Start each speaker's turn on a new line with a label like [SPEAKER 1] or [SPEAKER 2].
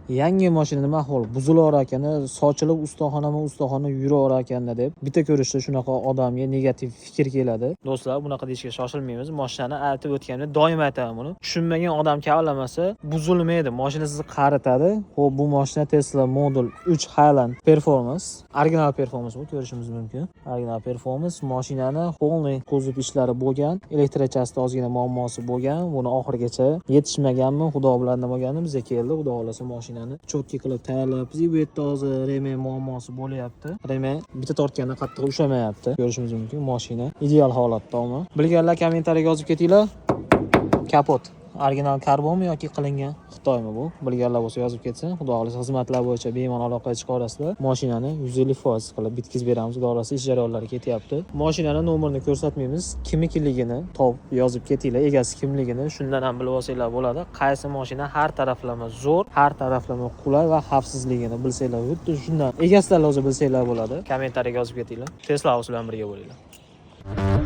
[SPEAKER 1] yangi mashina nima ahvol buzilar ekan, sochilib ustaxona yuraverar ekan deb bitta ko'rishda shunaqa odamga negativ fikr keladi. Do'stlar, bunaqa deyishga shoshilmaymiz. Mashinani aytib o'tganimda doim aytaman buni. Tushunmagan odam kavlamasa, buzilmaydi. Mashina sizni qaritadi. Xo'p, bu mashina Tesla Model 3 Highland Performance. Original Performance bu ko'rishingiz mumkin. Original Performance mashinani polniy kuzov ishlari bo'lgan, elektrochasida ozgina muammosi bo'lgan. Buni oxirigacha yetishmaganmi, xudo bilan nima bo'lgani bizga keldi. Xudo xolasa mashinani cho'tki qilib tayyorlab, bu yerda hozir remen muammosi bo'lyapti. Remen bitta tortganda qattiq ushlamayapti. Ko'rishingiz mumkin, mashina ideal holatdami. Bilganlar kommentariyaga yozib ketinglar. Kapot original karbonmi yoki qilingan Xitoymi bu? Bilganlar bo'lsa yozib ketsin. Xudo xolasa xizmatlar bo'yicha bemalol aloqa chiqarasizlar. Mashinani 150% qilib bitkizib beramiz. Xudo xolasa ish jarayonlari ketyapti. Mashinani nomerini ko'rsatmaymiz. Kimnikiligini topib yozib ketinglar, egasi kimligini. Shundan ham bilib olsanglar bo'ladi. Qaysi mashina har taraflama zo'r, har taraflama qulay va xavfsizligini bilsanglar, xuddi shundan egasidan o'zi bilsanglar bo'ladi. Kommentariyaga yozib ketinglar. Tesla House bilan birga bo'linglar.